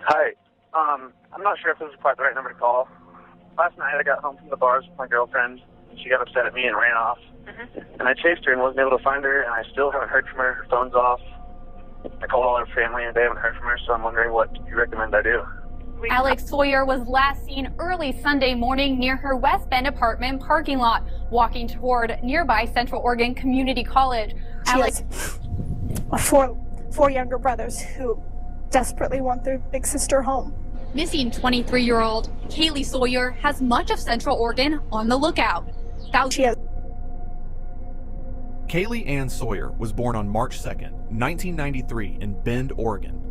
Hi. I'm not sure if this is quite the right number to call. Last night I got home from the bars with my girlfriend, and she got upset at me and ran off. And I chased her and wasn't able to find her, and I still haven't heard from her. Her phone's off. I called all her family, and they haven't heard from her, so I'm wondering what you recommend I do. Alex Sawyer was last seen early Sunday morning near her West Bend apartment parking lot, walking toward nearby Central Oregon Community College. She has four younger brothers who desperately want their big sister home. Missing 23-year-old Kaylee Sawyer has much of Central Oregon on the lookout. Kaylee Ann Sawyer was born on March 2nd, 1993 in Bend, Oregon.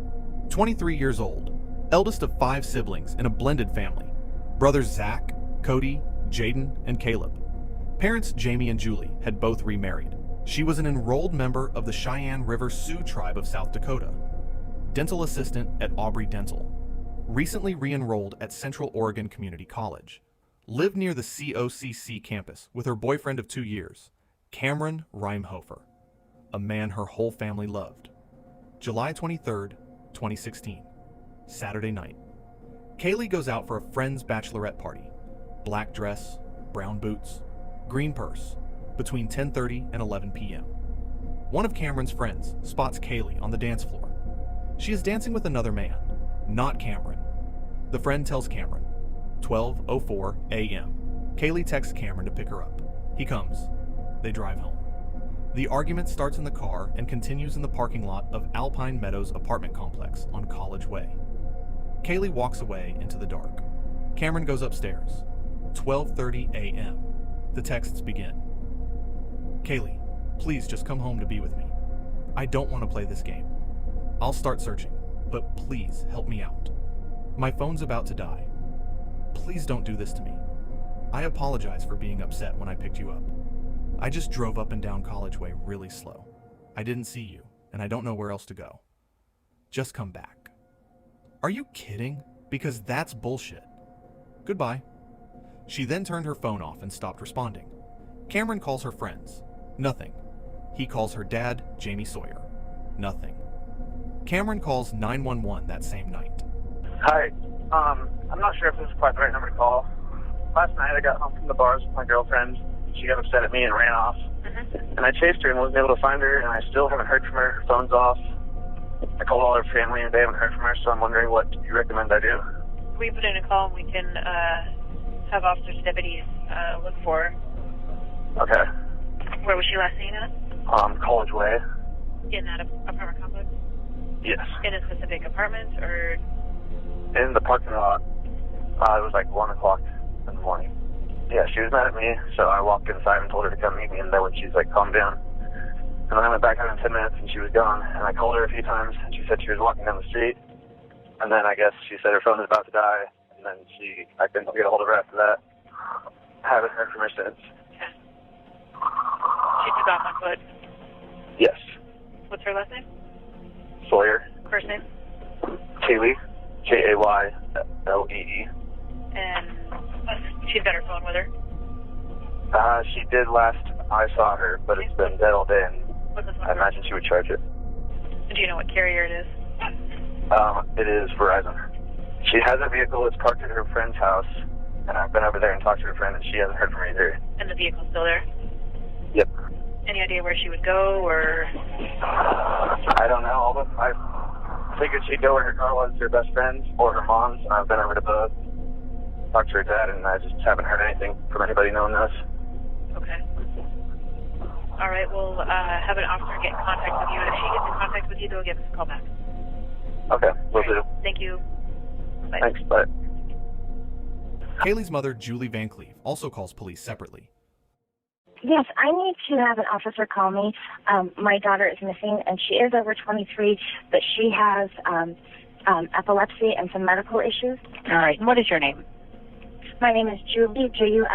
23 years old, eldest of 5 siblings in a blended family. Brothers Zach, Cody, Jaden, and Caleb. Parents Jamie and Julie had both remarried. She was an enrolled member of the Cheyenne River Sioux tribe of South Dakota. Dental assistant at Aubrey Dental. Recently re-enrolled at Central Oregon Community College. Lived near the COCC campus with her boyfriend of 2 years, Cameron Reimhofer, a man her whole family loved. July 23rd, 2016, Saturday night. Kaylee goes out for a friend's bachelorette party. Black dress, brown boots, green purse, between 10:30 and 11 p.m. One of Cameron's friends spots Kaylee on the dance floor. She is dancing with another man, not Cameron. The friend tells Cameron, 12:04 a.m. Kaylee texts Cameron to pick her up. He comes. They drive home. The argument starts in the car and continues in the parking lot of Alpine Meadows apartment complex on College Way. Kaylee walks away into the dark. Cameron goes upstairs. 12:30 a.m. The texts begin. Kaylee, please just come home to be with me. I don't want to play this game. I'll start searching, but please help me out. My phone's about to die. Please don't do this to me. I apologize for being upset when I picked you up. I just drove up and down College Way really slow. I didn't see you, and I don't know where else to go. Just come back. Are you kidding? Because that's bullshit. Goodbye. She then turned her phone off and stopped responding. Cameron calls her friends. Nothing. He calls her dad, Jamie Sawyer. Nothing. Cameron calls 911 that same night. Hi. I'm not sure if this is quite the right number to call. Last night I got home from the bars with my girlfriend. She got upset at me and ran off. And I chased her and wasn't able to find her, and I still haven't heard from her. Her phone's off. I called all her family, and they haven't heard from her, so I'm wondering what you recommend I do. We put in a call, and we can have officers and deputies look for her. Okay. Where was she last seen at? College Way. In that apartment complex? Yes. In a specific apartment, or? In the parking lot. It was like 1 o'clock in the morning. Yeah, she was mad at me, so I walked inside and told her to come meet me in there when she's like, calm down. And then I went back out in 10 minutes and she was gone. And I called her a few times and she said she was walking down the street. And then I guess she said her phone was about to die. And then I couldn't get a hold of her after that. I haven't heard from her since. Okay. She took off on foot? Yes. What's her last name? Sawyer. First name? Kaylee. Kaylee. And she's got her phone with her? She did last I saw her, but it's been dead all day, and What's this one I imagine she would charge it. Do you know what carrier it is? It is Verizon. She has a vehicle that's parked at her friend's house, and I've been over there and talked to her friend, and she hasn't heard from her either. And the vehicle's still there? Yep. Any idea where she would go, or? I don't know. I figured she'd go where her car was, her best friend's or her mom's, and I've been over to both. Talked to her dad, and I just haven't heard anything from anybody knowing this. Okay. All right, we'll have an officer get in contact with you. If she gets in contact with you, they'll give us a call back. Okay, will do. Thank you. Bye. Thanks, bye. Kaylee's mother, Julie Van Cleve, also calls police separately. Yes, I need to have an officer call me. My daughter is missing, and she is over 23, but she has epilepsy and some medical issues. All right, and what is your name? My name is Julie, Juli.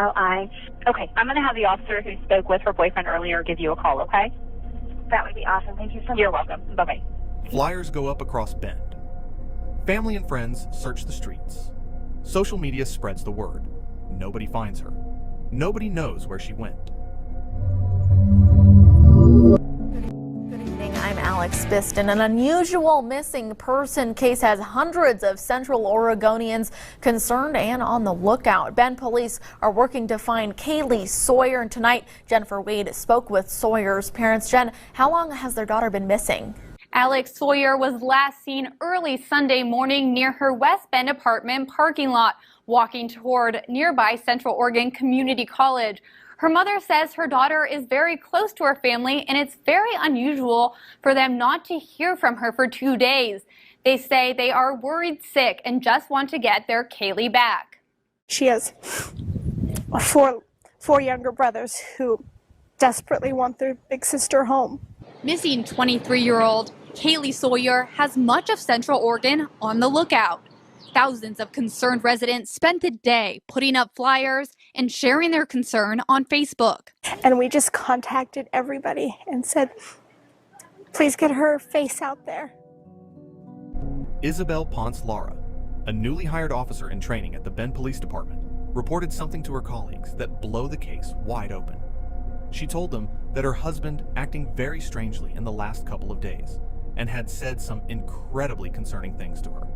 Okay, I'm going to have the officer who spoke with her boyfriend earlier give you a call, okay? That would be awesome. Thank you so much. You're welcome. Bye-bye. Flyers go up across Bend. Family and friends search the streets. Social media spreads the word. Nobody finds her. Nobody knows where she went. Good evening. I'm Alex. Alex Biston. An unusual missing person case has hundreds of Central Oregonians concerned and on the lookout. Bend police are working to find Kaylee Sawyer, and tonight Jennifer Wade spoke with Sawyer's parents. Jen, how long has their daughter been missing? Alex Sawyer was last seen early Sunday morning near her West Bend apartment parking lot, walking toward nearby Central Oregon Community College. Her mother says her daughter is very close to her family, and it's very unusual for them not to hear from her for 2 days. They say they are worried sick and just want to get their Kaylee back. She has four younger brothers who desperately want their big sister home. Missing 23-year-old Kaylee Sawyer has much of Central Oregon on the lookout. Thousands of concerned residents spent the day putting up flyers and sharing their concern on Facebook. And we just contacted everybody and said, please get her face out there. Isabel Ponce Lara, a newly hired officer in training at the Bend Police Department, reported something to her colleagues that blow the case wide open. She told them that her husband acting very strangely in the last couple of days and had said some incredibly concerning things to her.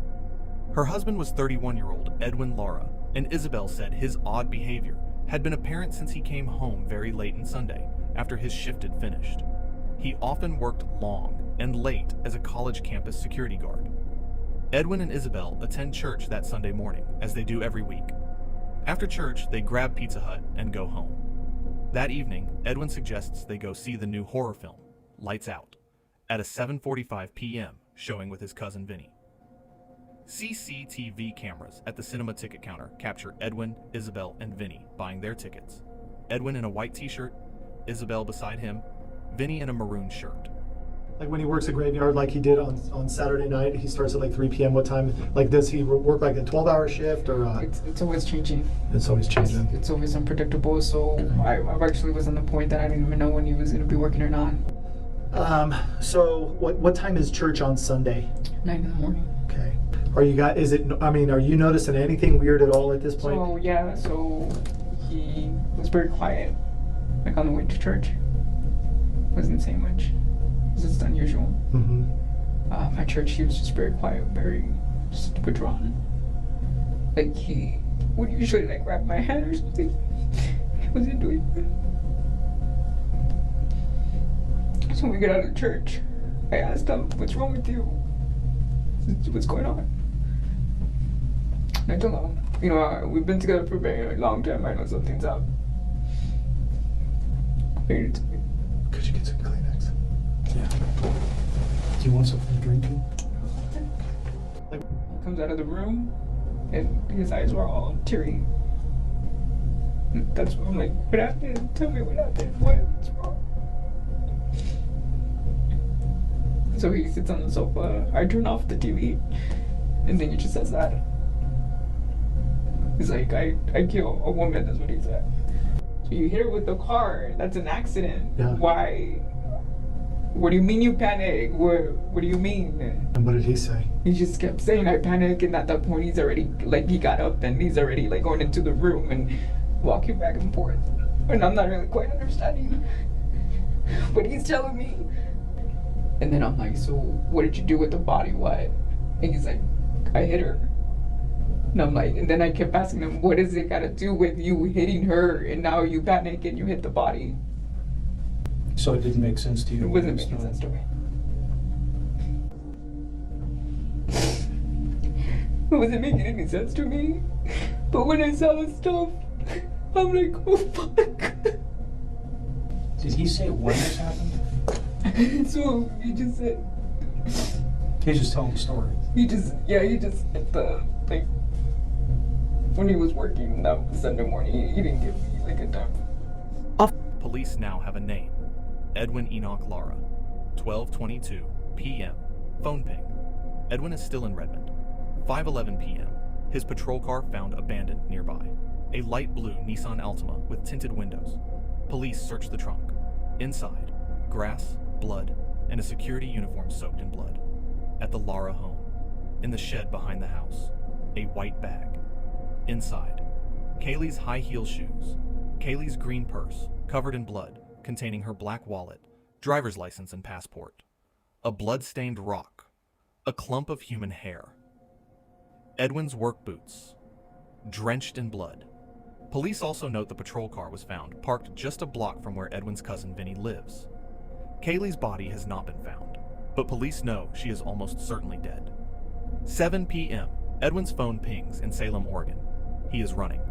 Her husband was 31-year-old Edwin Lara, and Isabel said his odd behavior had been apparent since he came home very late on Sunday after his shift had finished. He often worked long and late as a college campus security guard. Edwin and Isabel attend church that Sunday morning, as they do every week. After church, they grab Pizza Hut and go home. That evening, Edwin suggests they go see the new horror film, Lights Out, at a 7:45 p.m. showing with his cousin Vinny. CCTV cameras at the cinema ticket counter capture Edwin, Isabel, and Vinny buying their tickets. Edwin in a white t-shirt, Isabel beside him, Vinny in a maroon shirt. Like when he works a graveyard like he did on Saturday night, he starts at like 3 p.m. What time? Like does he work like a 12-hour shift or? It's always changing. It's always changing. It's always unpredictable. So I actually was on the point that I didn't even know when he was going to be working or not. So what time is church on Sunday? 9 in the morning. Okay. Are you noticing anything weird at all at this point? So yeah, so he was very quiet, like on the way to church. Wasn't saying much. It was just unusual. Mm-hmm. At church, he was just very quiet, very just withdrawn. Like he would usually like grab my hand or something. He wasn't doing that. So when we get out of church, I asked him, "What's wrong with you? What's going on?" And I told him, we've been together for a very long time. I know something's up. Could you get some Kleenex? Yeah. Do you want something drinking? He comes out of the room, and his eyes were all teary. That's when I'm like, what happened? Tell me what happened. What's wrong? So he sits on the sofa. I turn off the TV, and then he just says that. He's like, I kill a woman, that's what he said. So you hit her with the car, that's an accident. Yeah. Why? What do you mean you panic? What do you mean? And what did he say? He just kept saying I panic, and at that point he's already, like, he got up and he's already like going into the room and walking back and forth. And I'm not really quite understanding what he's telling me. And then I'm like, so what did you do with the body? What? And he's like, I hit her. And I'm like, and then I kept asking him, what does it got to do with you hitting her and now you panic and you hit the body? So it didn't make sense to you? It wasn't making sense to me. It wasn't making any sense to me. But when I saw the stuff, I'm like, oh fuck. Did he say when this happened? So he just said. He's just telling the story. He just at the, like, when he was working that Sunday morning, he didn't give me like a time. Police now have a name. Edwin Enoch Lara, 12:22 p.m. Phone ping. Edwin is still in Redmond. 5:11 p.m. His patrol car found abandoned nearby. A light blue Nissan Altima with tinted windows. Police search the trunk. Inside, grass, blood, and a security uniform soaked in blood. At the Lara home, in the shed behind the house, a white bag. Inside, Kaylee's high heel shoes, Kaylee's green purse covered in blood containing her black wallet, driver's license, and passport. a blood-stained rock, a clump of human hair. Edwin's work boots, drenched in blood. Police also note the patrol car was found, parked just a block from where Edwin's cousin Vinny lives. Kaylee's body has not been found, but police know she is almost certainly dead. 7 p.m., Edwin's phone pings in Salem, Oregon. He is running.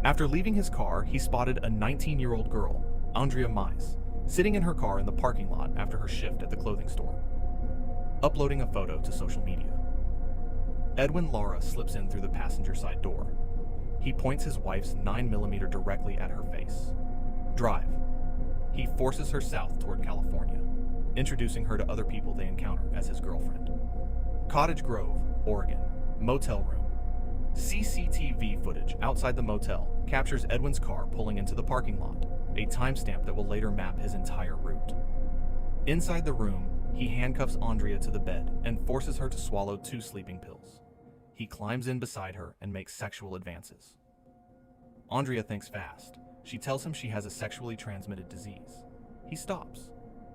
After leaving his car, he spotted a 19-year-old girl, Andrea Mize, sitting in her car in the parking lot after her shift at the clothing store, uploading a photo to social media. Edwin Lara slips in through the passenger side door. He points his wife's 9mm directly at her face. Drive. He forces her south toward California, introducing her to other people they encounter as his girlfriend. Cottage Grove, Oregon, motel room. CCTV footage outside the motel captures Edwin's car pulling into the parking lot, a timestamp that will later map his entire route. Inside the room, he handcuffs Andrea to the bed and forces her to swallow 2 sleeping pills. He climbs in beside her and makes sexual advances. Andrea thinks fast. She tells him she has a sexually transmitted disease. He stops.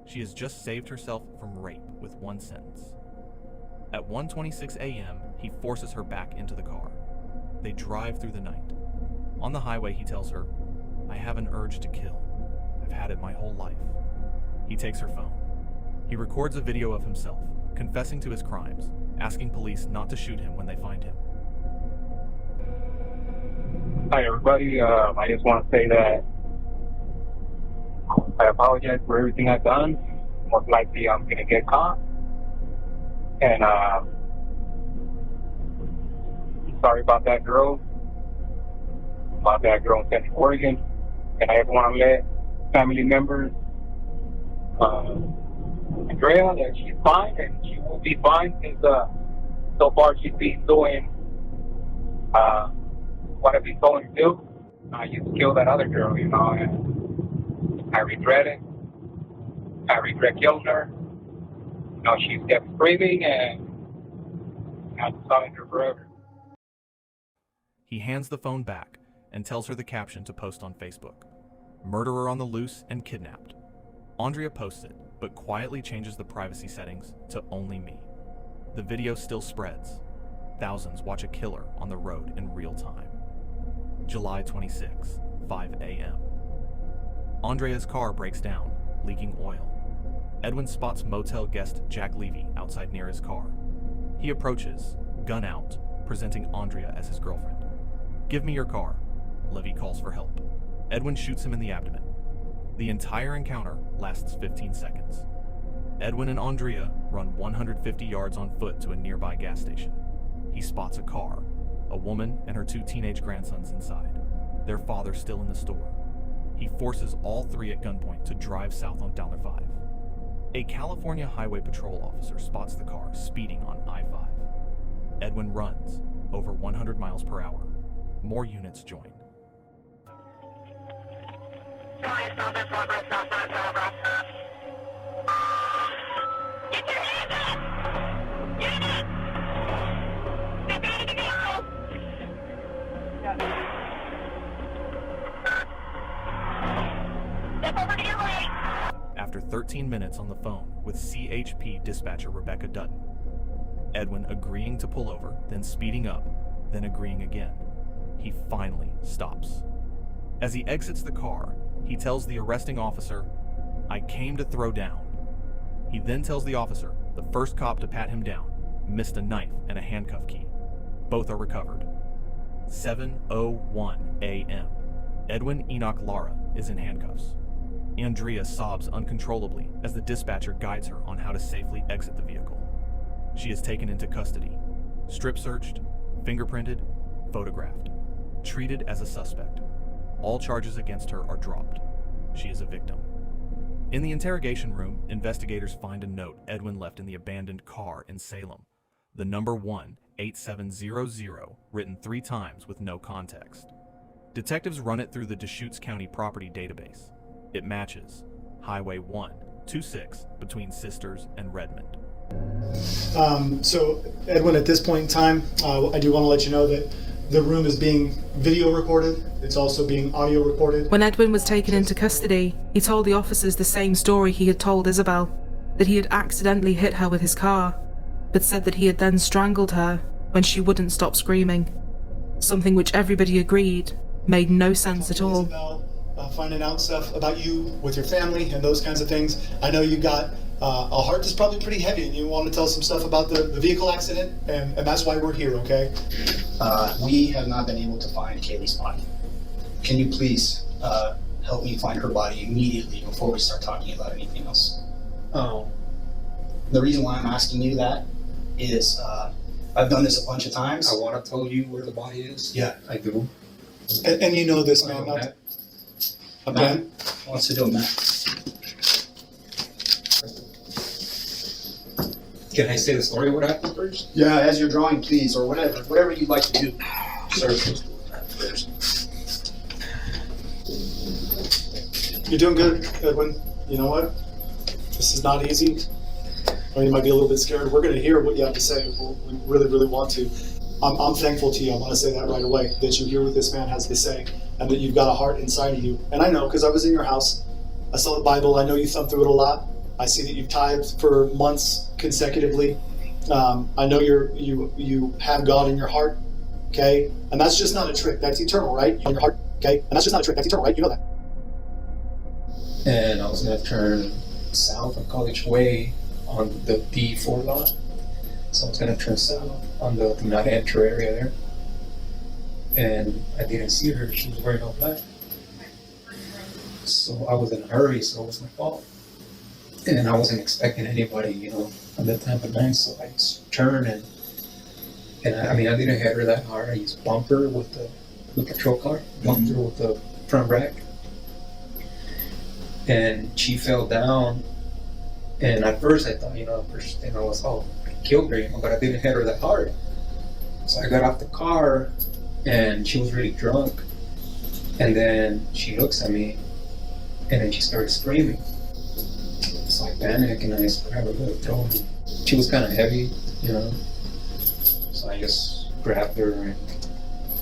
She has just saved herself from rape with 1 sentence. At 1:26 a.m., he forces her back into the car. They drive through the night. On the highway, he tells her, "I have an urge to kill. I've had it my whole life." He takes her phone. He records a video of himself, confessing to his crimes, asking police not to shoot him when they find him. Hi everybody, I just want to say that I apologize for everything I've done. Most likely I'm going to get caught. And sorry about that girl in Central Oregon. And I want to let family members, Andrea, that she's fine and she will be fine because so far she's been doing what I've been told to do. I used to kill that other girl, and I regret it. I regret killing her. She's kept screaming, and I'm sorry her forever. He hands the phone back and tells her the caption to post on Facebook. Murderer on the loose and kidnapped. Andrea posts it, but quietly changes the privacy settings to only me. The video still spreads. Thousands watch a killer on the road in real time. July 26, 5 a.m. Andrea's car breaks down, leaking oil. Edwin spots motel guest Jack Levy outside near his car. He approaches, gun out, presenting Andrea as his girlfriend. "Give me your car." Levy calls for help. Edwin shoots him in the abdomen. The entire encounter lasts 15 seconds. Edwin and Andrea run 150 yards on foot to a nearby gas station. He spots a car, a woman and her 2 teenage grandsons inside, their father still in the store. He forces all 3 at gunpoint to drive south on Dollar 5. A California Highway Patrol officer spots the car speeding on I-5. Edwin runs, over 100 miles per hour. More units join. Get your hands up! Get up! Step out of the vehicle! Step over to your right! After 13 minutes on the phone with CHP dispatcher Rebecca Dutton, Edwin agreeing to pull over, then speeding up, then agreeing again, he finally stops. As he exits the car, he tells the arresting officer, "I came to throw down." He then tells the officer, the first cop to pat him down, missed a knife and a handcuff key. Both are recovered. 7:01 a.m. Edwin Enoch Lara is in handcuffs. Andrea sobs uncontrollably as the dispatcher guides her on how to safely exit the vehicle. She is taken into custody, strip-searched, fingerprinted, photographed, treated as a suspect. All charges against her are dropped. She is a victim. In the interrogation room, investigators find a note Edwin left in the abandoned car in Salem. The number 18700, written 3 times with no context. Detectives run it through the Deschutes County property database. It matches Highway 126 between Sisters and Redmond. So, Edwin, at this point in time, I do want to let you know that the room is being video recorded. It's also being audio recorded. When Edwin was taken into custody, he told the officers the same story he had told Isabel. that he had accidentally hit her with his car, but said that he had then strangled her when she wouldn't stop screaming. Something which everybody agreed made no sense at all. Finding out stuff about you with your family and those kinds of things. I know you got a heart that's probably pretty heavy, and you want to tell some stuff about the vehicle accident, and that's why we're here, okay? We have not been able to find Kaylee's body. Can you please help me find her body immediately before we start talking about anything else? The reason why I'm asking you that is I've done this a bunch of times. I want to tell you where the body is. Yeah. I do. And you know this, man. Matt wants to do a Matt. Can I say the story of what happened first? Yeah, as you're drawing, please, or whatever you'd like to do, sir. You're doing good, Edwin. You know what? This is not easy. Or you might be a little bit scared. We're going to hear what you have to say. We really, really want to. I'm thankful to you. I want to say that right away, that you hear what this man has to say, and that you've got a heart inside of you. And I know, because I was in your house. I saw the Bible. I know you thumb through it a lot. I see that you've tithed for months consecutively. I know you have God in your heart, okay? And that's just not a trick. That's eternal, right? In your heart, okay? And that's just not a trick. That's eternal, right? You know that. And I was going to turn south on College Way on the D4 lot. So I was going to turn south on the do not enter area there. And I didn't see her. She was wearing all black. So I was in a hurry, so it was my fault. And I wasn't expecting anybody, at that time of night. So I just turned and I didn't hit her that hard. I just bumped her with the patrol car, bumped her with the front rack. And she fell down. And at first I thought, first thing I was, I killed her, but I didn't hit her that hard. So I got off the car and she was really drunk. And then she looks at me and then she started screaming. So I panicked and I just grabbed her by the throat. She was kind of heavy, So I just grabbed her and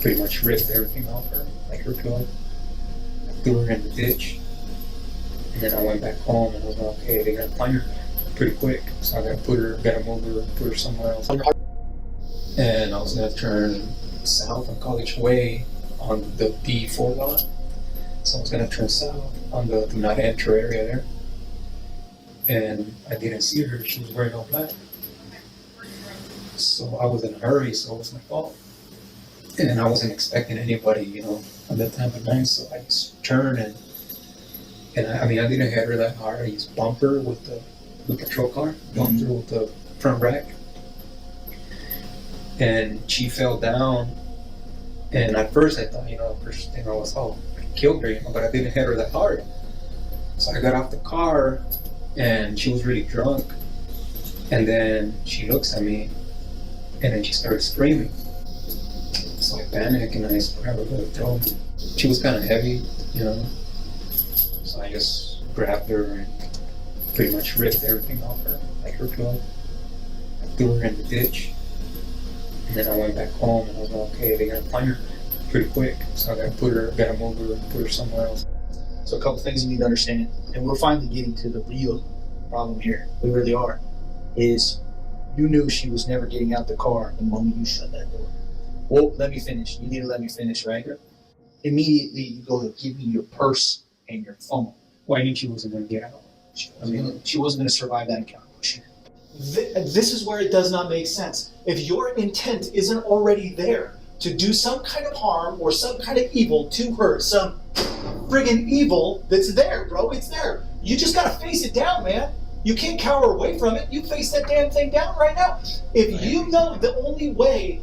pretty much ripped everything off her, like her clothes. I threw her in the ditch. And then I went back home and I was like, okay, they gotta find her pretty quick. So I gotta move her, put her somewhere else. And I was gonna turn south on College Way on the D4 lot. So I was gonna turn south on the do not enter area there. And I didn't see her, she was wearing all black. So I was in a hurry, so it was my fault. And I wasn't expecting anybody, at that time of night. So I just turned and I didn't hit her that hard. I just bumped her with the patrol car, bumped her with the front rack. And she fell down. And at first I thought, first thing I was, I killed her, but I didn't hit her that hard. So I got off the car and she was really drunk. And then she looks at me and then she started screaming. So I panicked and I just grabbed her by the throat. She was kind of heavy, So I just grabbed her and pretty much ripped everything off her, like her clothes. I threw her in the ditch. And then I went back home and I was like, okay, they gotta find her pretty quick. So I gotta move her, put her somewhere else. So a couple things you need to understand, and we're finally getting to the real problem here. We really are. Is you knew she was never getting out the car the moment you shut that door. Well, let me finish. You need to let me finish, right? Immediately you go to give me your purse and your phone. Well, I knew she wasn't going to get out. She wasn't going to survive that encounter, was she? This is where it does not make sense. If your intent isn't already there to do some kind of harm or some kind of evil to her, some friggin' evil that's there, bro, it's there. You just gotta face it down, man. You can't cower away from it. You face that damn thing down right now. If you know the only way,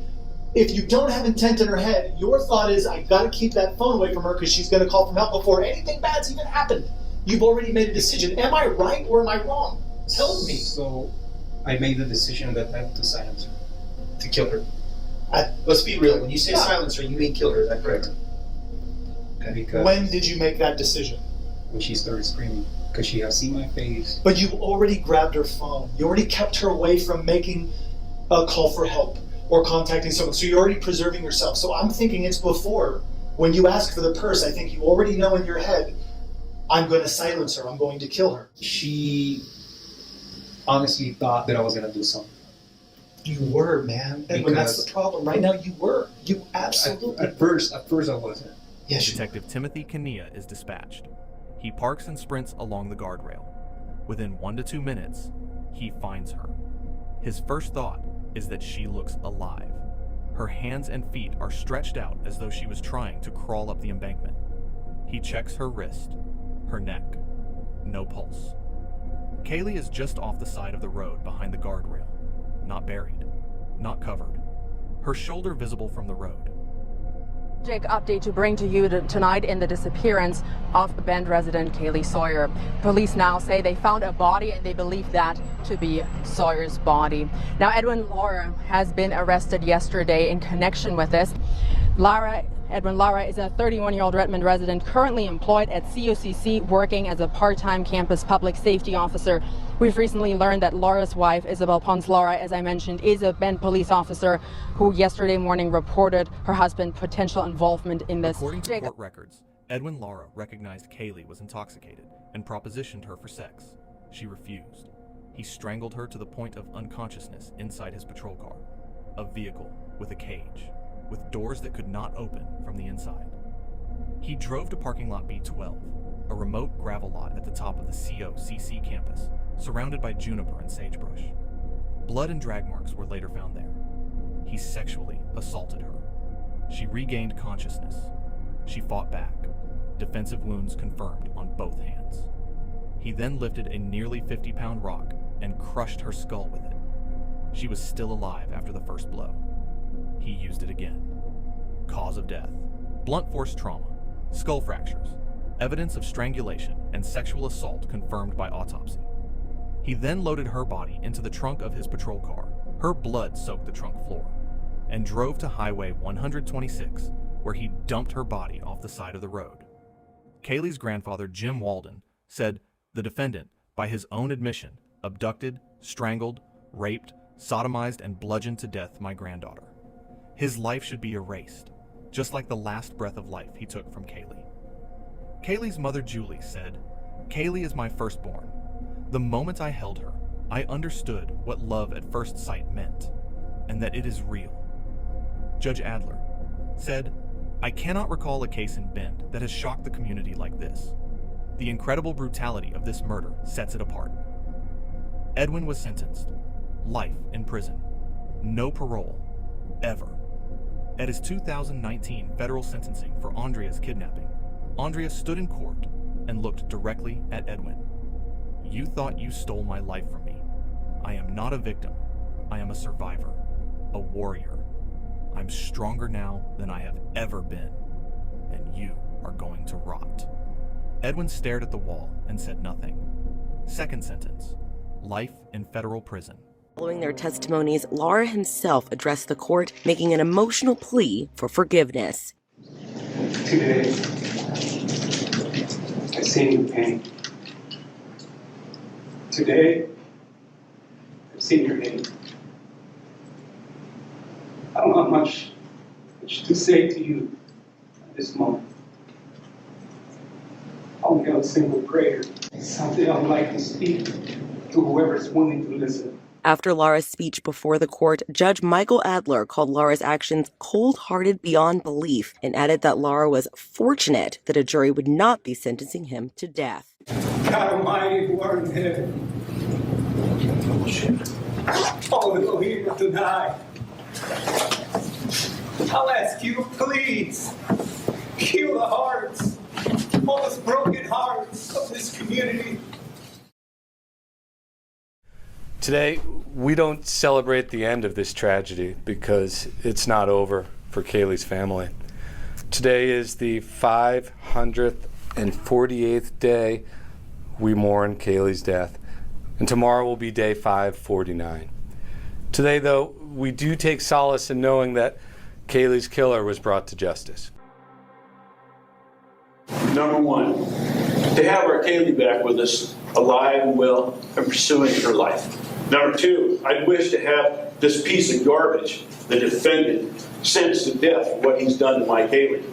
if you don't have intent in her head, your thought is, I gotta keep that phone away from her because she's gonna call for help before anything bad's even happened. You've already made a decision. Am I right or am I wrong? Tell me. So I made the decision that to silence her, to kill her. Let's be real. When you say silence her, you mean kill her. Is that correct? Because when did you make that decision? When she started screaming, because she had seen my face. But you already grabbed her phone. You already kept her away from making a call for help or contacting someone. So you're already preserving yourself. So I'm thinking it's before. When you ask for the purse, I think you already know in your head, I'm going to silence her. I'm going to kill her. She honestly thought that I was going to do something. You were, man. And when that's the problem. Right now, you were. You absolutely. At first I wasn't. Yes, Detective Timothy Kania is dispatched. He parks and sprints along the guardrail. Within 1 to 2 minutes, he finds her. His first thought is that she looks alive. Her hands and feet are stretched out as though she was trying to crawl up the embankment. He checks her wrist, her neck. No pulse. Kaylee is just off the side of the road behind the guardrail. Not buried, not covered. Her shoulder visible from the road. Update to bring to you tonight in the disappearance of Bend resident Kaylee Sawyer. Police now say they found a body and they believe that to be Sawyer's body. Now, Edwin Lara has been arrested yesterday in connection with this. Edwin Lara is a 31-year-old Redmond resident currently employed at COCC working as a part-time campus public safety officer. We've recently learned that Lara's wife, Isabel Pons Lara, as I mentioned, is a Bend police officer who yesterday morning reported her husband's potential involvement in this. According to court records, Edwin Lara recognized Kaylee was intoxicated and propositioned her for sex. She refused. He strangled her to the point of unconsciousness inside his patrol car, a vehicle with a cage, with doors that could not open from the inside. He drove to parking lot B12, a remote gravel lot at the top of the COCC campus, surrounded by juniper and sagebrush. Blood and drag marks were later found there. He sexually assaulted her. She regained consciousness. She fought back, defensive wounds confirmed on both hands. He then lifted a nearly 50-pound rock and crushed her skull with it. She was still alive after the first blow. He used it again. Cause of death: blunt force trauma, skull fractures, evidence of strangulation and sexual assault confirmed by autopsy. He then loaded her body into the trunk of his patrol car. Her blood soaked the trunk floor, and drove to Highway 126, where he dumped her body off the side of the road. Kaylee's grandfather, Jim Walden, said the defendant, by his own admission, abducted, strangled, raped, sodomized, and bludgeoned to death my granddaughter. His life should be erased, just like the last breath of life he took from Kaylee. Kaylee's mother, Julie, said, "Kaylee is my firstborn. The moment I held her, I understood what love at first sight meant, and that it is real." Judge Adler said, "I cannot recall a case in Bend that has shocked the community like this. The incredible brutality of this murder sets it apart." Edwin was sentenced. Life in prison. No parole. Ever. At his 2019 federal sentencing for Andrea's kidnapping, Andrea stood in court and looked directly at Edwin. "You thought you stole my life from me. I am not a victim. I am a survivor. A warrior. I'm stronger now than I have ever been. And you are going to rot." Edwin stared at the wall and said nothing. Second sentence: life in federal prison. Following their testimonies, Lara himself addressed the court, making an emotional plea for forgiveness. "Today, I've seen your pain. Today, I've seen your hate. I don't have much to say to you at this moment. I only have a single prayer, something I would like to speak to whoever is willing to listen." After Lara's speech before the court, Judge Michael Adler called Lara's actions cold-hearted beyond belief and added that Lara was fortunate that a jury would not be sentencing him to death. "God Almighty, who art in heaven, all the here tonight, I'll ask you, please, heal the hearts, all those broken hearts of this community." Today, we don't celebrate the end of this tragedy because it's not over for Kaylee's family. Today is the 548th day we mourn Kaylee's death, and tomorrow will be day 549. Today, though, we do take solace in knowing that Kaylee's killer was brought to justice. Number one, to have our Kaylee back with us, alive and well, and pursuing her life. Number two, I'd wish to have this piece of garbage, the defendant, sentenced to death for what he's done to my Kaylee.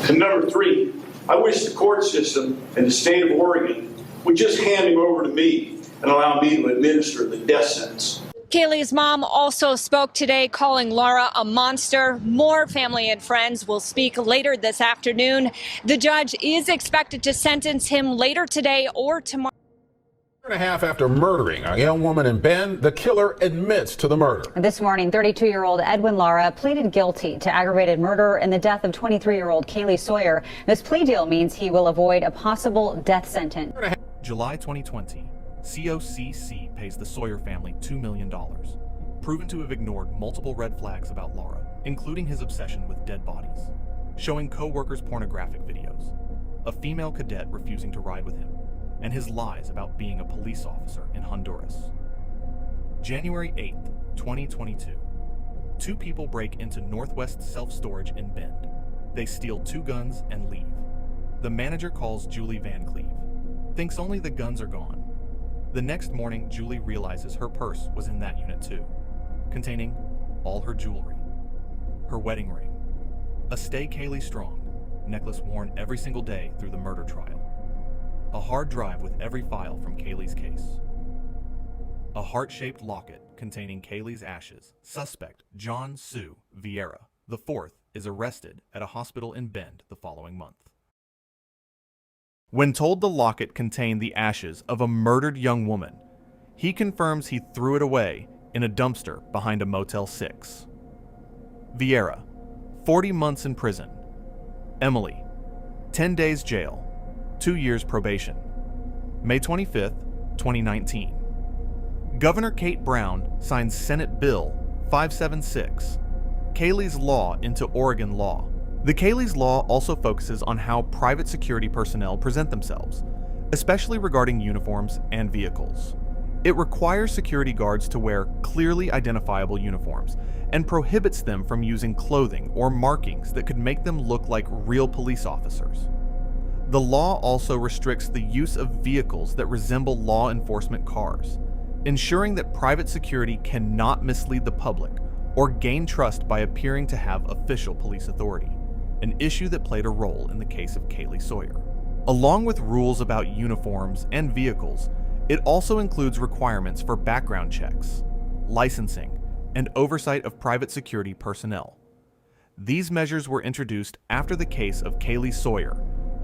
And number three, I wish the court system in the state of Oregon would just hand him over to me, and allow me to administer the death sentence. Kaylee's mom also spoke today, calling Lara a monster. More family and friends will speak later this afternoon. The judge is expected to sentence him later today or tomorrow. A year and a half after murdering a young woman in Bend, the killer admits to the murder. This morning, 32-year-old Edwin Lara pleaded guilty to aggravated murder in the death of 23-year-old Kaylee Sawyer. This plea deal means he will avoid a possible death sentence. July 2020, COCC pays the Sawyer family $2 million, proven to have ignored multiple red flags about Lara, including his obsession with dead bodies, showing co-workers pornographic videos, a female cadet refusing to ride with him, and his lies about being a police officer in Honduras. January 8th, 2022. Two people break into Northwest Self-Storage in Bend. They steal 2 guns and leave. The manager calls Julie Van Cleve, thinks only the guns are gone. The next morning, Julie realizes her purse was in that unit too, containing all her jewelry, her wedding ring, a Stay Kaylee Strong necklace worn every single day through the murder trial, a hard drive with every file from Kaylee's case, a heart-shaped locket containing Kaylee's ashes. Suspect John Sue Vieira, the 4th, is arrested at a hospital in Bend the following month. When told the locket contained the ashes of a murdered young woman, he confirms he threw it away in a dumpster behind a Motel 6. Vieira, 40 months in prison. Emily, 10 days jail, 2 years probation. May 25th, 2019. Governor Kate Brown signs Senate Bill 576, Kaylee's Law into Oregon law. The Kaylee's Law also focuses on how private security personnel present themselves, especially regarding uniforms and vehicles. It requires security guards to wear clearly identifiable uniforms and prohibits them from using clothing or markings that could make them look like real police officers. The law also restricts the use of vehicles that resemble law enforcement cars, ensuring that private security cannot mislead the public or gain trust by appearing to have official police authority, an issue that played a role in the case of Kaylee Sawyer. Along with rules about uniforms and vehicles, it also includes requirements for background checks, licensing, and oversight of private security personnel. These measures were introduced after the case of Kaylee Sawyer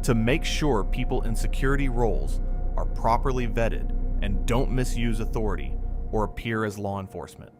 to make sure people in security roles are properly vetted and don't misuse authority or appear as law enforcement.